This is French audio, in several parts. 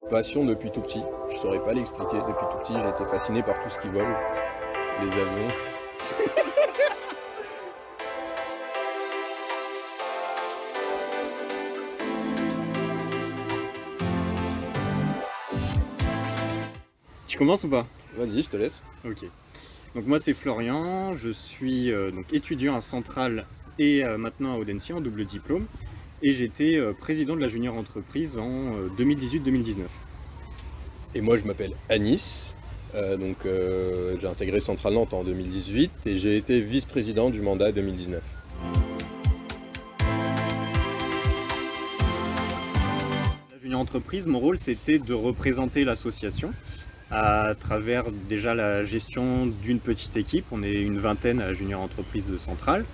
passion depuis tout petit. Je saurais pas l'expliquer. Depuis tout petit, j'ai été fasciné par tout ce qui vole, les avions. Tu commences ou pas? Vas-y, je te laisse. Ok. Donc moi c'est Florian, je suis donc étudiant à Centrale et maintenant à Audencia en double diplôme. Et j'étais président de la junior entreprise en 2018-2019. Et moi, je m'appelle Anis. J'ai intégré Centrale Nantes en 2018 et j'ai été vice-président du mandat 2019. La junior entreprise, mon rôle c'était de représenter l'association à travers déjà la gestion d'une petite équipe. On est une vingtaine à la junior entreprise de Centrale.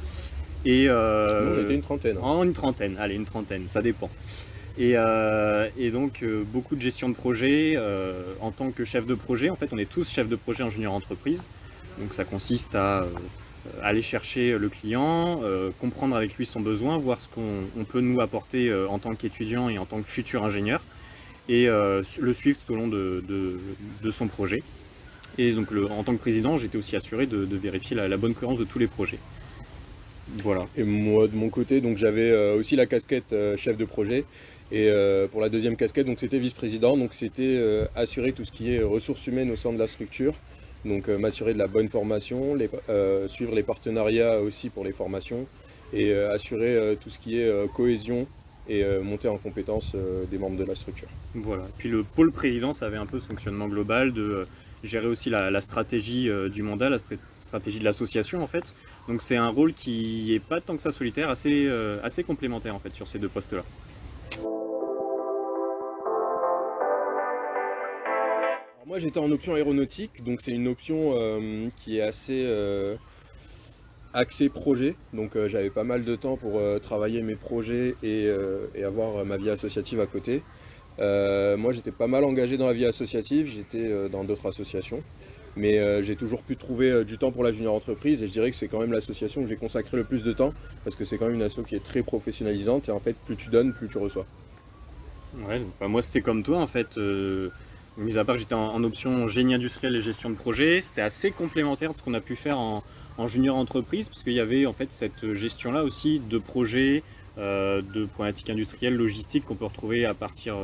Et Nous, on était une trentaine. une trentaine, allez une trentaine, ça dépend. Et donc beaucoup de gestion de projet en tant que chef de projet. En fait, on est tous chefs de projet en junior entreprise. Donc ça consiste à aller chercher le client, comprendre avec lui son besoin, voir ce qu'on peut nous apporter en tant qu'étudiant et en tant que futur ingénieur, et le suivre tout au long de son projet. Et donc en tant que président, j'étais aussi assuré de vérifier la bonne cohérence de tous les projets. Voilà. Et moi, de mon côté, donc j'avais aussi la casquette chef de projet. Et pour la deuxième casquette, donc c'était vice-président. Donc c'était assurer tout ce qui est ressources humaines au sein de la structure. Donc m'assurer de la bonne formation, suivre les partenariats aussi pour les formations et assurer tout ce qui est cohésion et montée en compétences des membres de la structure. Voilà. Puis le pôle président, ça avait un peu ce fonctionnement global de gérer aussi la stratégie du mandat, la stratégie de l'association en fait. Donc c'est un rôle qui n'est pas tant que ça solitaire, assez complémentaire en fait sur ces deux postes-là. Alors moi j'étais en option aéronautique, donc c'est une option qui est assez axée projet. Donc j'avais pas mal de temps pour travailler mes projets et avoir ma vie associative à côté. Moi j'étais pas mal engagé dans la vie associative, j'étais dans d'autres associations, mais j'ai toujours pu trouver du temps pour la junior entreprise et je dirais que c'est quand même l'association que j'ai consacré le plus de temps parce que c'est quand même une asso qui est très professionnalisante et en fait plus tu donnes, plus tu reçois. Ouais, donc, moi c'était comme toi en fait. Mis à part que j'étais en option génie industriel et gestion de projet, c'était assez complémentaire de ce qu'on a pu faire en junior entreprise, parce qu'il y avait en fait cette gestion-là aussi de projets, de problématiques industrielles, logistiques qu'on peut retrouver à partir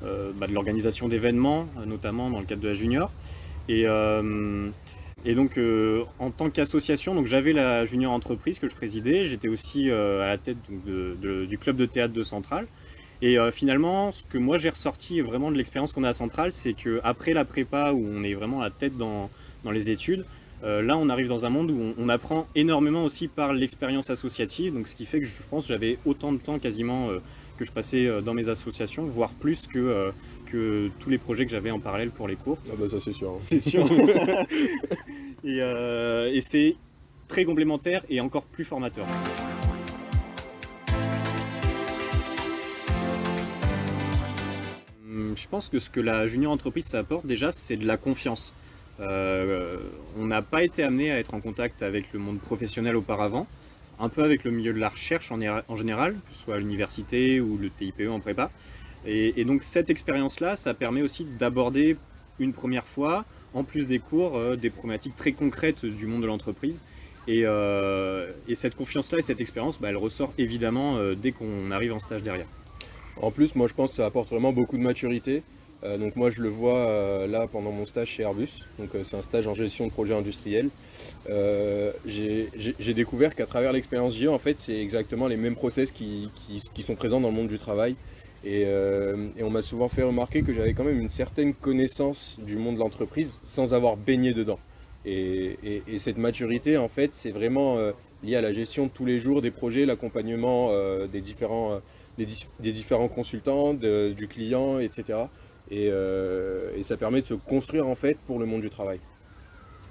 de l'organisation d'événements, notamment dans le cadre de la junior. Et donc en tant qu'association, donc j'avais la junior entreprise que je présidais, j'étais aussi à la tête donc, du club de théâtre de Centrale. Et finalement, ce que moi j'ai ressorti vraiment de l'expérience qu'on a à Centrale, c'est qu'après la prépa, où on est vraiment la tête dans les études, là on arrive dans un monde où on apprend énormément aussi par l'expérience associative, donc ce qui fait que je pense que j'avais autant de temps quasiment que je passais dans mes associations, voire plus que tous les projets que j'avais en parallèle pour les cours. Ah bah ça c'est sûr. Hein. C'est sûr. Et c'est très complémentaire et encore plus formateur. Je pense que ce que la junior entreprise ça apporte déjà, c'est de la confiance. On n'a pas été amené à être en contact avec le monde professionnel auparavant, un peu avec le milieu de la recherche en général, que ce soit à l'université ou le TIPE en prépa. Et donc cette expérience-là, ça permet aussi d'aborder une première fois, en plus des cours, des problématiques très concrètes du monde de l'entreprise. Et cette confiance-là et cette expérience, elle ressort évidemment dès qu'on arrive en stage derrière. En plus, moi je pense que ça apporte vraiment beaucoup de maturité. Donc moi je le vois là pendant mon stage chez Airbus. Donc c'est un stage en gestion de projet industriel. J'ai découvert qu'à travers l'expérience JE, en fait, c'est exactement les mêmes process qui sont présents dans le monde du travail. Et on m'a souvent fait remarquer que j'avais quand même une certaine connaissance du monde de l'entreprise sans avoir baigné dedans. Et cette maturité, en fait, c'est vraiment lié à la gestion de tous les jours des projets, l'accompagnement des différents consultants, du client, etc. Et ça permet de se construire en fait pour le monde du travail.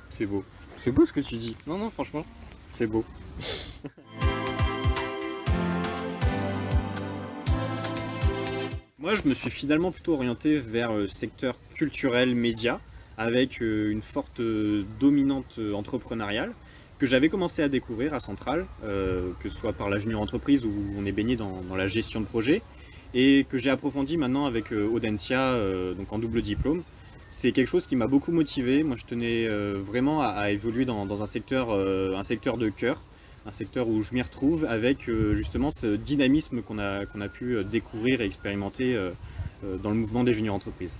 C'est beau. C'est beau ce que tu dis. Non, franchement, c'est beau. Moi, je me suis finalement plutôt orienté vers le secteur culturel, média, avec une forte dominante entrepreneuriale que j'avais commencé à découvrir à Centrale, que ce soit par la junior entreprise où on est baigné dans la gestion de projet, et que j'ai approfondi maintenant avec Audencia, donc en double diplôme. C'est quelque chose qui m'a beaucoup motivé. Moi, je tenais vraiment à évoluer dans un secteur de cœur, un secteur où je m'y retrouve, avec justement ce dynamisme qu'on a pu découvrir et expérimenter dans le mouvement des juniors entreprises.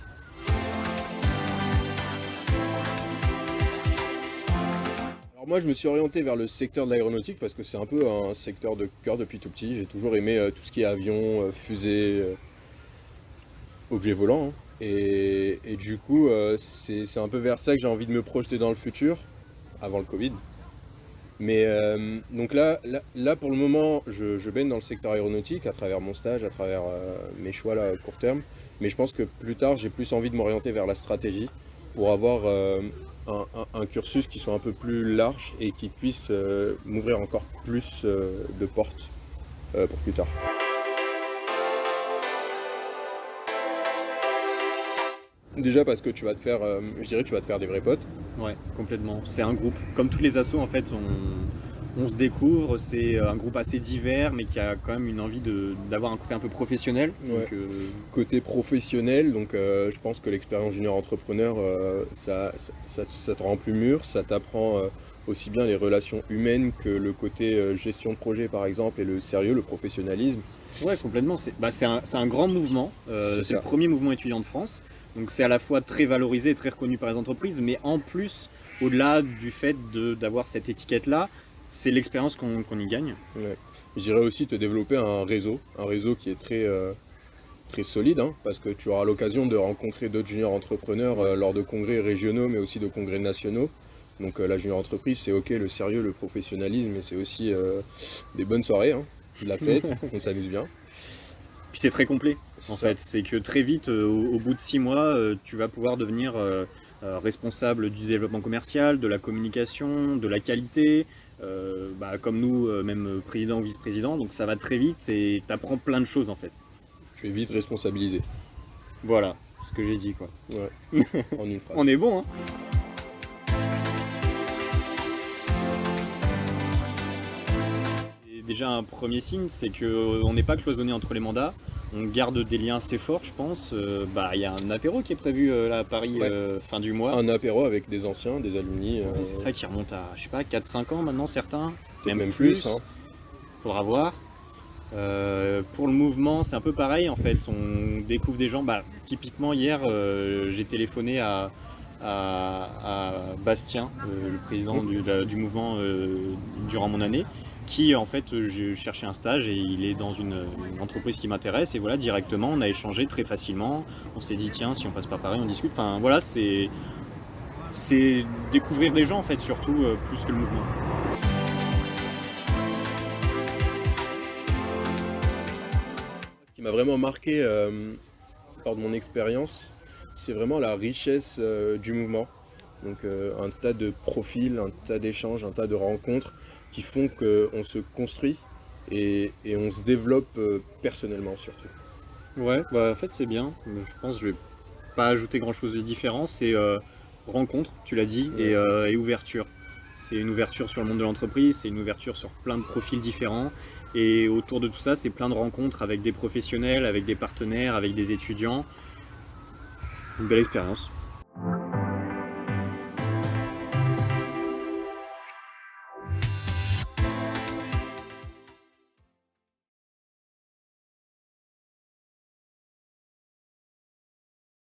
Alors moi, je me suis orienté vers le secteur de l'aéronautique parce que c'est un peu un secteur de cœur depuis tout petit. J'ai toujours aimé tout ce qui est avion, fusée, objets volants, hein. Et du coup, c'est un peu vers ça que j'ai envie de me projeter dans le futur, avant le Covid. Mais donc là, pour le moment, je baigne dans le secteur aéronautique à travers mon stage, à travers mes choix là, à court terme. Mais je pense que plus tard, j'ai plus envie de m'orienter vers la stratégie pour avoir un cursus qui soit un peu plus large et qui puisse m'ouvrir encore plus de portes pour plus tard. Déjà parce que tu vas te faire, je dirais que tu vas te faire des vrais potes. Ouais, complètement. C'est un groupe. Comme toutes les assos, en fait, on se découvre. C'est un groupe assez divers, mais qui a quand même une envie d'avoir un côté un peu professionnel. Ouais. Donc, Côté professionnel, donc je pense que l'expérience junior entrepreneur, ça te rend plus mûr, ça t'apprend aussi bien les relations humaines que le côté gestion de projet par exemple et le sérieux, le professionnalisme. ouais, complètement. C'est un grand mouvement. C'est le premier mouvement étudiant de France. Donc c'est à la fois très valorisé et très reconnu par les entreprises, mais en plus, au-delà du fait d'avoir cette étiquette-là, c'est l'expérience qu'on y gagne. Ouais. Je dirais aussi te développer un réseau qui est très solide, hein, parce que tu auras l'occasion de rencontrer d'autres juniors entrepreneurs lors de congrès régionaux, mais aussi de congrès nationaux. Donc la junior entreprise, c'est ok le sérieux, le professionnalisme, mais c'est aussi des bonnes soirées, hein, de la fête, on s'amuse bien. Puis c'est très complet, en Ça. fait. C'est que très vite, au bout de 6 mois, tu vas pouvoir devenir responsable du développement commercial, de la communication, de la qualité, comme nous, même président ou vice-président. Donc ça va très vite et tu apprends plein de choses, en fait. Tu es vite responsabilisé. Voilà, ce que j'ai dit, quoi. Ouais. En une phrase. On est bon, hein. Et déjà, un premier signe, c'est qu'on n'est pas cloisonné entre les mandats. On garde des liens assez forts, je pense. Il y a un apéro qui est prévu là à Paris fin du mois. Un apéro avec des anciens, des alumni. Et c'est ça qui remonte à, je sais pas, 4-5 ans maintenant, certains. Même plus. Hein. Faudra voir. Pour le mouvement, c'est un peu pareil en fait. On découvre des gens. Typiquement, hier, j'ai téléphoné à Bastien, le président du mouvement durant mon année, qui en fait, j'ai cherché un stage et il est dans une entreprise qui m'intéresse. Et voilà, directement, on a échangé très facilement. On s'est dit, tiens, si on passe par Paris, on discute. Enfin, voilà, c'est découvrir des gens en fait, surtout plus que le mouvement. Ce qui m'a vraiment marqué lors de mon expérience, c'est vraiment la richesse du mouvement. Donc un tas de profils, un tas d'échanges, un tas de rencontres qui font qu'on se construit et on se développe personnellement surtout. Ouais, en fait c'est bien. Je pense que je vais pas ajouter grand chose de différent. C'est rencontre, tu l'as dit, Ouais. et ouverture. C'est une ouverture sur le monde de l'entreprise, c'est une ouverture sur plein de profils différents. Et autour de tout ça, c'est plein de rencontres avec des professionnels, avec des partenaires, avec des étudiants. Une belle expérience.